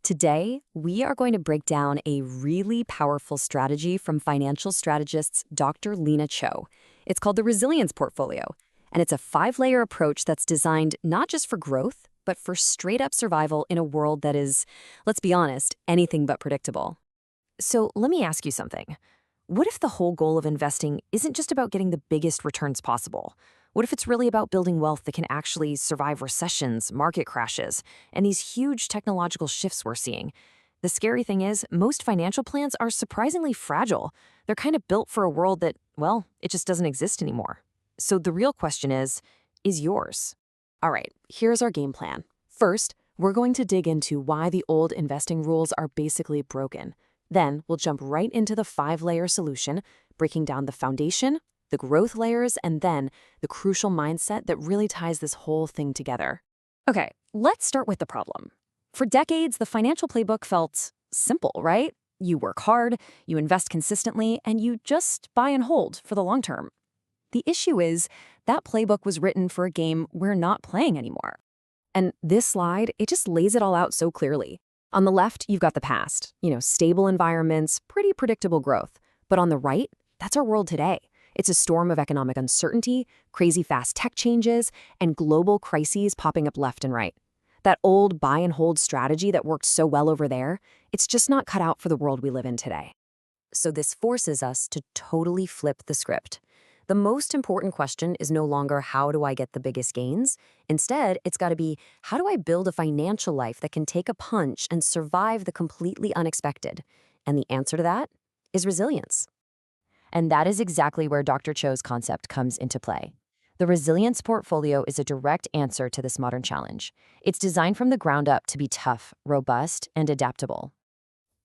Today, we are going to break down a really powerful strategy from financial strategist Dr. Lena Cho. It's called the Resilience Portfolio, and it's a 5-layer approach that's designed not just for growth, but for straight-up survival in a world that is, let's be honest, anything but predictable. So let me ask you something. What if the whole goal of investing isn't just about getting the biggest returns possible? What if it's really about building wealth that can actually survive recessions, market crashes, and these huge technological shifts we're seeing? The scary thing is, most financial plans are surprisingly fragile. They're kind of built for a world that, well, it just doesn't exist anymore. So the real question is yours? All right, here's our game plan. First, we're going to dig into why the old investing rules are basically broken. Then we'll jump right into the 5-layer solution, breaking down the foundation, the growth layers, and then the crucial mindset that really ties this whole thing together. Okay, let's start with the problem. For decades, the financial playbook felt simple, right? You work hard, you invest consistently, and you just buy and hold for the long term. The issue is that playbook was written for a game we're not playing anymore. And this slide, it just lays it all out so clearly. On the left, you've got the past, stable environments, pretty predictable growth. But on the right, that's our world today. It's a storm of economic uncertainty, crazy fast tech changes, and global crises popping up left and right. That old buy and hold strategy that worked so well over there, it's just not cut out for the world we live in today. So this forces us to totally flip the script. The most important question is no longer how do I get the biggest gains? Instead, it's got to be how do I build a financial life that can take a punch and survive the completely unexpected? And the answer to that is resilience. And that is exactly where Dr. Cho's concept comes into play. The Resilience Portfolio is a direct answer to this modern challenge. It's designed from the ground up to be tough, robust, and adaptable.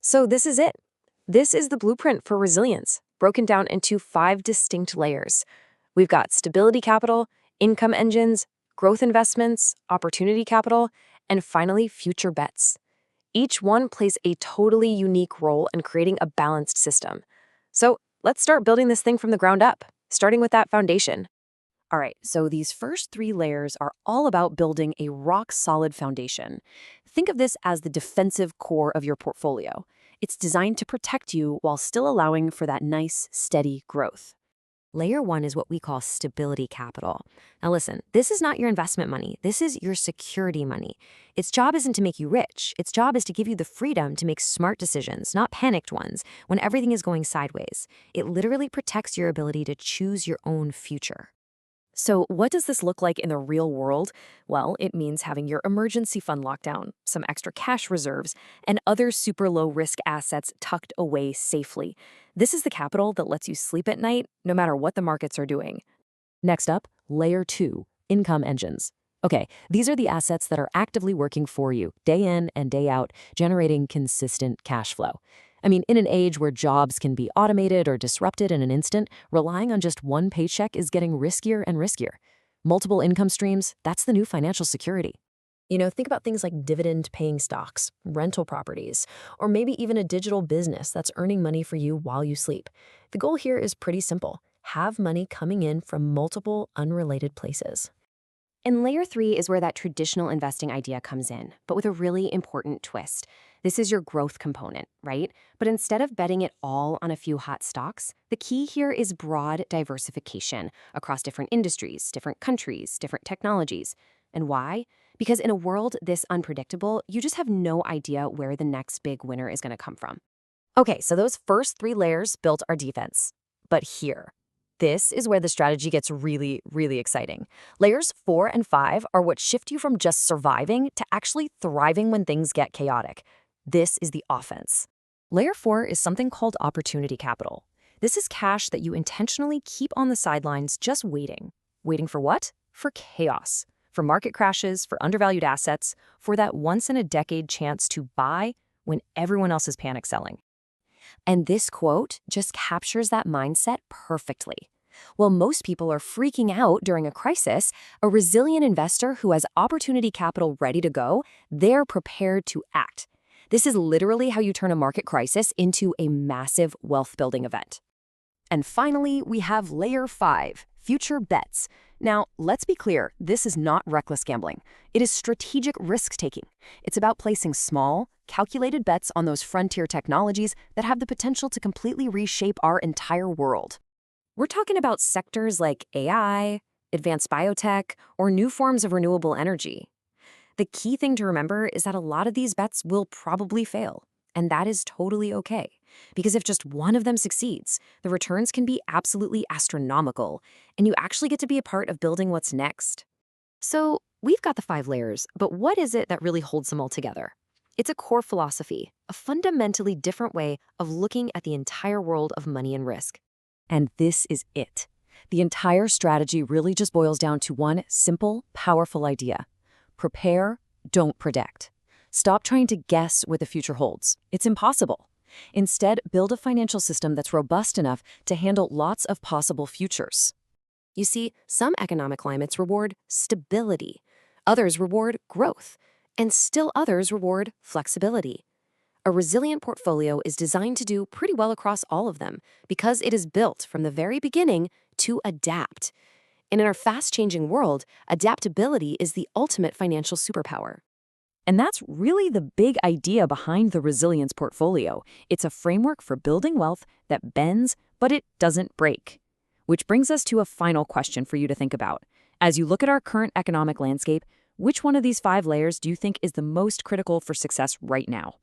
So this is it. This is the blueprint for resilience, broken down into 5 distinct layers. We've got stability capital, income engines, growth investments, opportunity capital, and finally, future bets. Each one plays a totally unique role in creating a balanced system. So let's start building this thing from the ground up, starting with that foundation. All right, so these first 3 layers are all about building a rock-solid foundation. Think of this as the defensive core of your portfolio. It's designed to protect you while still allowing for that nice, steady growth. Layer 1 is what we call stability capital. Now listen, this is not your investment money. This is your security money. Its job isn't to make you rich. Its job is to give you the freedom to make smart decisions, not panicked ones, when everything is going sideways. It literally protects your ability to choose your own future. So what does this look like in the real world? Well, it means having your emergency fund locked down, some extra cash reserves, and other super low-risk assets tucked away safely. This is the capital that lets you sleep at night, no matter what the markets are doing. Next up, Layer 2, income engines. Okay, these are the assets that are actively working for you, day in and day out, generating consistent cash flow. I mean, in an age where jobs can be automated or disrupted in an instant, relying on just one paycheck is getting riskier and riskier. Multiple income streams, that's the new financial security. Think about things like dividend-paying stocks, rental properties, or maybe even a digital business that's earning money for you while you sleep. The goal here is pretty simple. Have money coming in from multiple unrelated places. And Layer 3 is where that traditional investing idea comes in, but with a really important twist. This is your growth component, right? But instead of betting it all on a few hot stocks, the key here is broad diversification across different industries, different countries, different technologies. And why? Because in a world this unpredictable, you just have no idea where the next big winner is going to come from. Okay, so those first 3 layers built our defense. But this is where the strategy gets really, really exciting. Layers 4 and 5 are what shift you from just surviving to actually thriving when things get chaotic. This is the offense. Layer 4 is something called opportunity capital. This is cash that you intentionally keep on the sidelines just waiting. Waiting for what? For chaos. For market crashes, for undervalued assets, for that once-in-a-decade chance to buy when everyone else is panic selling. And this quote just captures that mindset perfectly. While most people are freaking out during a crisis, a resilient investor who has opportunity capital ready to go, they're prepared to act. This is literally how you turn a market crisis into a massive wealth-building event. And finally, we have Layer 5, future bets. Now, let's be clear, this is not reckless gambling. It is strategic risk-taking. It's about placing small, calculated bets on those frontier technologies that have the potential to completely reshape our entire world. We're talking about sectors like AI, advanced biotech, or new forms of renewable energy. The key thing to remember is that a lot of these bets will probably fail, and that is totally okay. Because if just one of them succeeds, the returns can be absolutely astronomical, and you actually get to be a part of building what's next. So, we've got the 5 layers, but what is it that really holds them all together? It's a core philosophy, a fundamentally different way of looking at the entire world of money and risk. And this is it. The entire strategy really just boils down to one simple, powerful idea. Prepare, don't predict. Stop trying to guess what the future holds. It's impossible. Instead, build a financial system that's robust enough to handle lots of possible futures. You see, some economic climates reward stability, others reward growth, and still others reward flexibility. A resilient portfolio is designed to do pretty well across all of them because it is built from the very beginning to adapt. And in our fast-changing world, adaptability is the ultimate financial superpower. And that's really the big idea behind the resilience portfolio. It's a framework for building wealth that bends, but it doesn't break. Which brings us to a final question for you to think about. As you look at our current economic landscape, which one of these 5 layers do you think is the most critical for success right now?